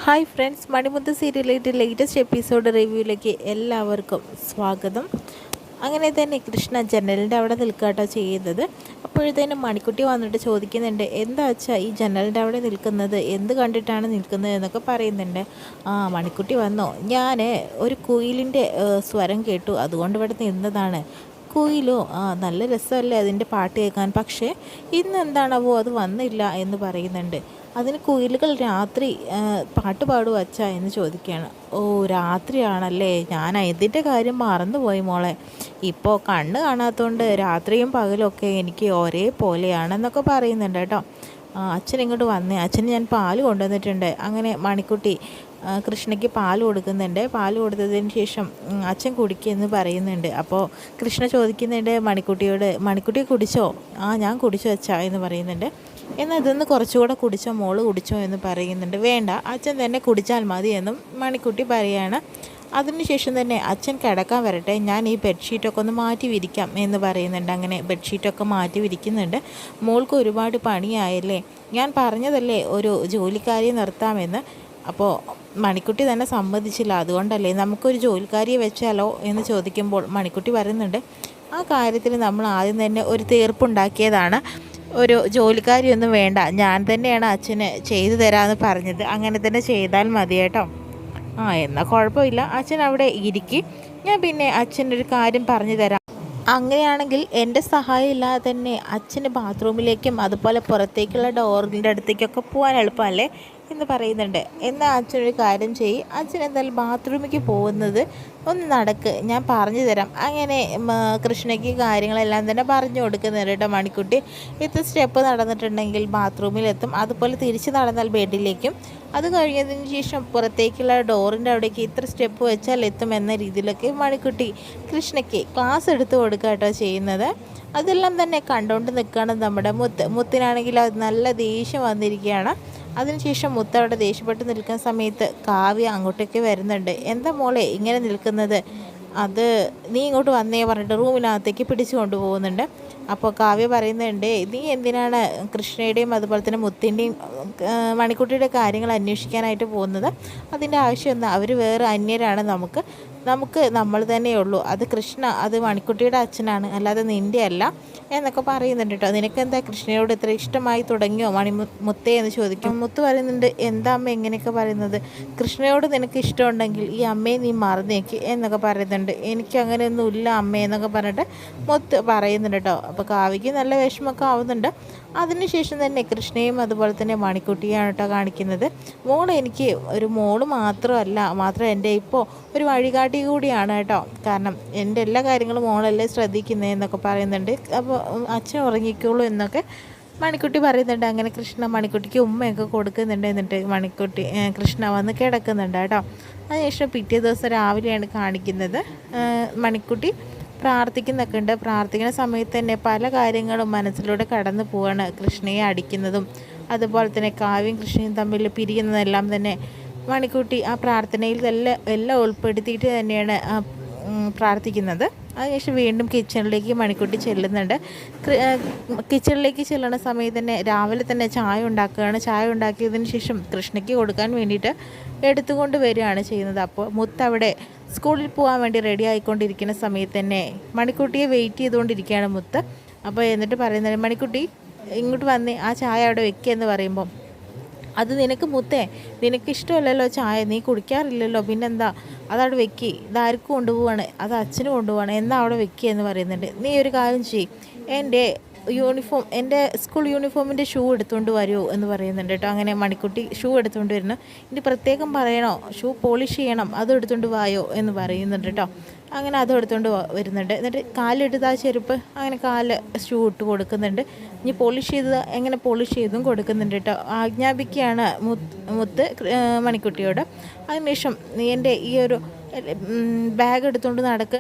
Hi friends, മണിമുത്ത് സീരിയലിൻ്റെ latest episode റിവ്യൂയിലേക്ക് എല്ലാവർക്കും സ്വാഗതം. അങ്ങനെ തന്നെ കൃഷ്ണ ജനലിൻ്റെ അവിടെ നിൽക്കാട്ടോ ചെയ്യുന്നത്. അപ്പോഴത്തേനും മണിക്കുട്ടി വന്നിട്ട് ചോദിക്കുന്നുണ്ട്, എന്താ വെച്ചാൽ ഈ ജനലിൻ്റെ അവിടെ നിൽക്കുന്നത്, എന്ത് കണ്ടിട്ടാണ് നിൽക്കുന്നത് എന്നൊക്കെ പറയുന്നുണ്ട്. മണിക്കുട്ടി വന്നോ, ഞാൻ ഒരു കുയിലിൻ്റെ സ്വരം കേട്ടു, അതുകൊണ്ട് ഇവിടെ നിന്നതാണ്. കുയിലോ, നല്ല രസമല്ലേ അതിൻ്റെ പാട്ട് കേൾക്കാൻ, പക്ഷേ ഇന്ന് എന്താണാവോ അത് വന്നില്ല എന്ന് പറയുന്നുണ്ട്. അതിന് കുയിലുകൾ രാത്രി പാട്ട് പാടുക അച്ഛാ എന്ന് ചോദിക്കുകയാണ്. ഓ, രാത്രിയാണല്ലേ, ഞാൻ ഇതിൻ്റെ കാര്യം മറന്നുപോയി മോളെ. ഇപ്പോൾ കണ്ണ് കാണാത്തതുകൊണ്ട് രാത്രിയും പകലും ഒക്കെ എനിക്ക് ഒരേ പോലെയാണെന്നൊക്കെ പറയുന്നുണ്ട് കേട്ടോ. അച്ഛൻ ഇങ്ങോട്ട് വന്നേ, അച്ഛന് ഞാൻ പാല് കൊണ്ടുവന്നിട്ടുണ്ട്. അങ്ങനെ മണിക്കുട്ടി കൃഷ്ണയ്ക്ക് പാൽ കൊടുക്കുന്നുണ്ട്. പാൽ കൊടുത്തതിന് ശേഷം അച്ഛൻ കുടിക്കുമെന്ന് പറയുന്നുണ്ട്. അപ്പോൾ കൃഷ്ണ ചോദിക്കുന്നുണ്ട് മണിക്കുട്ടിയോട്, മണിക്കുട്ടി കുടിച്ചോ? ഞാൻ കുടിച്ചു അച്ഛാ എന്ന് പറയുന്നുണ്ട്. എന്നാൽ ഇതൊന്ന് കുറച്ചുകൂടെ കുടിച്ചോ, മോള് കുടിച്ചോ എന്ന് പറയുന്നുണ്ട്. വേണ്ട, അച്ഛൻ തന്നെ കുടിച്ചാൽ മതി എന്നും മണിക്കുട്ടി പറയുകയാണ്. അതിനുശേഷം തന്നെ അച്ഛൻ കിടക്കാൻ വരട്ടെ, ഞാൻ ഈ ബെഡ്ഷീറ്റൊക്കെ ഒന്ന് മാറ്റി വിരിക്കാം എന്ന് പറയുന്നുണ്ട്. അങ്ങനെ ബെഡ്ഷീറ്റൊക്കെ മാറ്റി വിരിക്കുന്നുണ്ട്. മോൾക്ക് ഒരുപാട് പണിയായല്ലേ, ഞാൻ പറഞ്ഞതല്ലേ ഒരു ജോലിക്കാരിയെ നിർത്താമെന്ന്. അപ്പോൾ മണിക്കുട്ടി തന്നെ സമ്മതിച്ചില്ല, അതുകൊണ്ടല്ലേ നമുക്കൊരു ജോലിക്കാരിയെ വെച്ചാലോ എന്ന് ചോദിക്കുമ്പോൾ മണിക്കുട്ടി പറയുന്നുണ്ട്, ആ കാര്യത്തിൽ നമ്മൾ ആദ്യം തന്നെ ഒരു തീർപ്പുണ്ടാക്കിയതാണ്. ഒരു ജോലിക്കാരിയൊന്നും വേണ്ട, ഞാൻ തന്നെയാണ് അച്ഛന് ചെയ്തു തരാമെന്ന് പറഞ്ഞത്, അങ്ങനെ തന്നെ ചെയ്താൽ മതി കേട്ടോ. എന്നാൽ കുഴപ്പമില്ല, അച്ഛൻ അവിടെ ഇരിക്കും, ഞാൻ പിന്നെ അച്ഛനൊരു കാര്യം പറഞ്ഞു തരാം. അങ്ങനെയാണെങ്കിൽ എൻ്റെ സഹായം ഇല്ലാതെ തന്നെ അച്ഛന് ബാത്റൂമിലേക്കും അതുപോലെ പുറത്തേക്കുള്ള ഡോറിൻ്റെ അടുത്തേക്കൊക്കെ പോകാൻ എളുപ്പമല്ലേ എന്ന് പറയുന്നുണ്ട്. എന്നാൽ അച്ഛനൊരു കാര്യം ചെയ്യും, അച്ഛൻ എന്തായാലും ബാത്റൂമിലേക്ക് പോകുന്നത് ഒന്ന് നടക്ക്, ഞാൻ പറഞ്ഞു തരാം. അങ്ങനെ കൃഷ്ണയ്ക്ക് കാര്യങ്ങളെല്ലാം തന്നെ പറഞ്ഞു കൊടുക്കുന്നുണ്ട് കേട്ടോ. മണിക്കുട്ടി ഇത്ര സ്റ്റെപ്പ് നടന്നിട്ടുണ്ടെങ്കിൽ ബാത്റൂമിലെത്തും, അതുപോലെ തിരിച്ച് നടന്നാൽ ബെഡിലേക്കും, അത് കഴിഞ്ഞതിന് ശേഷം പുറത്തേക്കുള്ള ഡോറിൻ്റെ അവിടേക്ക് ഇത്ര സ്റ്റെപ്പ് വെച്ചാൽ എത്തും എന്ന രീതിയിലൊക്കെ മണിക്കുട്ടി കൃഷ്ണയ്ക്ക് ക്ലാസ് എടുത്ത് കൊടുക്കുക കേട്ടോ ചെയ്യുന്നത്. അതെല്ലാം തന്നെ കണ്ടുകൊണ്ട് നിൽക്കുകയാണ് നമ്മുടെ മുത്തിനാണെങ്കിൽ അത് നല്ല ദേഷ്യം വന്നിരിക്കുകയാണ്. അതിനുശേഷം മുത്ത് അവിടെ ദേഷ്യപ്പെട്ട് നിൽക്കുന്ന സമയത്ത് കാവ്യ അങ്ങോട്ടേക്ക് വരുന്നുണ്ട്. എന്താ മോളെ ഇങ്ങനെ നിൽക്കുന്നത്, അത് നീ ഇങ്ങോട്ട് വന്നേ പറഞ്ഞിട്ട് റൂമിനകത്തേക്ക് പിടിച്ചു കൊണ്ടുപോകുന്നുണ്ട്. അപ്പോൾ കാവ്യ പറയുന്നുണ്ട്, നീ എന്തിനാണ് കൃഷ്ണയുടെയും അതുപോലെ തന്നെ മുത്തിൻ്റെയും മണിക്കുട്ടിയുടെ കാര്യങ്ങൾ അന്വേഷിക്കാനായിട്ട് പോകുന്നത്? അതിൻ്റെ ആവശ്യമൊന്നും, അവർ വേറെ അന്യരാണ്, നമുക്ക് നമ്മൾ തന്നെയുള്ളൂ. അത് കൃഷ്ണ, അത് മണിക്കുട്ടിയുടെ അച്ഛനാണ്, അല്ലാതെ നിൻ്റെ അല്ല എന്നൊക്കെ പറയുന്നുണ്ട് കേട്ടോ. നിനക്കെന്താ കൃഷ്ണയോട് ഇത്ര ഇഷ്ടമായി തുടങ്ങിയോ മുത്തേ എന്ന് ചോദിക്കും. മുത്ത് പറയുന്നുണ്ട്, എന്താ അമ്മ എങ്ങനെയൊക്കെ പറയുന്നത്, കൃഷ്ണയോട് നിനക്ക് ഇഷ്ടമുണ്ടെങ്കിൽ ഈ അമ്മയെ നീ മറന്നേക്ക് എന്നൊക്കെ പറയുന്നുണ്ട്. എനിക്ക് അങ്ങനെയൊന്നും ഇല്ല അമ്മ എന്നൊക്കെ പറഞ്ഞിട്ട് മുത്ത് പറയുന്നുണ്ട് കേട്ടോ. അപ്പോൾ കാവ്യയ്ക്ക് നല്ല വിഷമമൊക്കെ ആവുന്നുണ്ട്. അതിനുശേഷം തന്നെ കൃഷ്ണയും അതുപോലെ തന്നെ മണിക്കുട്ടിയാണ് കേട്ടോ കാണിക്കുന്നത്. മോൾ എനിക്ക് ഒരു മോള് മാത്രം എൻ്റെ ഇപ്പോൾ ഒരു വഴികാട്ടി കൂടിയാണ് കേട്ടോ. കാരണം എൻ്റെ എല്ലാ കാര്യങ്ങളും മോളല്ലേ ശ്രദ്ധിക്കുന്നത് എന്നൊക്കെ പറയുന്നുണ്ട്. അപ്പോൾ അച്ഛൻ ഉറങ്ങിക്കോളൂ എന്നൊക്കെ മണിക്കുട്ടി പറയുന്നുണ്ട്. അങ്ങനെ കൃഷ്ണ മണിക്കുട്ടിക്ക് ഉമ്മയൊക്കെ കൊടുക്കുന്നുണ്ട്. എന്നിട്ട് കൃഷ്ണ വന്ന് കിടക്കുന്നുണ്ട് കേട്ടോ. അതിനുശേഷം പിറ്റേ ദിവസം രാവിലെയാണ് കാണിക്കുന്നത്. മണിക്കുട്ടി പ്രാർത്ഥിക്കുന്നൊക്കെ ഉണ്ട്. പ്രാർത്ഥിക്കുന്ന സമയത്ത് തന്നെ പല കാര്യങ്ങളും മനസ്സിലൂടെ കടന്നു പോവാണ്. കൃഷ്ണയെ അടിക്കുന്നതും അതുപോലെ തന്നെ കാവ്യയും കൃഷ്ണയും തമ്മിൽ പിരിയുന്നതെല്ലാം തന്നെ മണിക്കുട്ടി ആ പ്രാർത്ഥനയിൽ എല്ലാം ഉൾപ്പെടുത്തിയിട്ട് തന്നെയാണ് പ്രാർത്ഥിക്കുന്നത്. അതിനുശേഷം വീണ്ടും കിച്ചണിലേക്ക് മണിക്കുട്ടി ചെല്ലുന്നുണ്ട്. കിച്ചണിലേക്ക് ചെല്ലുന്ന സമയത്ത് തന്നെ രാവിലെ തന്നെ ചായ ഉണ്ടാക്കുകയാണ്. ചായ ഉണ്ടാക്കിയതിന് ശേഷം കൃഷ്ണയ്ക്ക് കൊടുക്കാൻ വേണ്ടിയിട്ട് എടുത്തുകൊണ്ട് വരികയാണ് ചെയ്യുന്നത്. അപ്പോൾ മുത്ത് അവിടെ സ്കൂളിൽ പോകാൻ വേണ്ടി റെഡി ആയിക്കൊണ്ടിരിക്കുന്ന സമയത്ത് തന്നെ മണിക്കുട്ടിയെ വെയിറ്റ് ചെയ്തുകൊണ്ടിരിക്കുകയാണ് മുത്ത്. അപ്പോൾ എന്നിട്ട് പറയുന്നത്, മണിക്കുട്ടി ഇങ്ങോട്ട് വന്നേ, ആ ചായ അവിടെ വെക്കുക എന്ന് പറയുമ്പോൾ, അത് നിനക്ക് മുത്തേ, നിനക്ക് ഇഷ്ടമല്ലല്ലോ ചായ, നീ കുടിക്കാറില്ലല്ലോ, പിന്നെന്താ അതവിടെ വെക്കി, ഇതാർക്കും കൊണ്ടുപോവാണ്, അത് അച്ഛന് കൊണ്ടുപോവാണ്, എന്നാ അവിടെ വെക്കുക എന്ന് പറയുന്നുണ്ട്. നീ ഒരു കാര്യം ചെയ്യും, എൻ്റെ സ്കൂൾ യൂണിഫോമിൻ്റെ ഷൂ എടുത്തുകൊണ്ട് വരുമോ എന്ന് പറയുന്നുണ്ട് കേട്ടോ. അങ്ങനെ മണിക്കുട്ടി ഷൂ എടുത്തുകൊണ്ട് വരുന്നു. ഇനി പ്രത്യേകം പറയണോ, ഷൂ പോളിഷ് ചെയ്യണം, അതും എടുത്തുകൊണ്ട് വായോ എന്ന് പറയുന്നുണ്ട് കേട്ടോ. അങ്ങനെ അതും എടുത്തുകൊണ്ട് വരുന്നുണ്ട്. എന്നിട്ട് കാലിട്ട് ചെരുപ്പ്, അങ്ങനെ ഷൂ ഇട്ട് കൊടുക്കുന്നുണ്ട്. ഇനി പോളിഷ് ചെയ്തത് എങ്ങനെ പോളിഷ് ചെയ്തും കൊടുക്കുന്നുണ്ട് കേട്ടോ. ആജ്ഞാപിക്കുകയാണ് മുത്ത് മണിക്കുട്ടിയോട്. അതിനുശേഷം നീ എൻ്റെ ഈ ഒരു ബാഗ് എടുത്തുകൊണ്ട് നടക്കുക,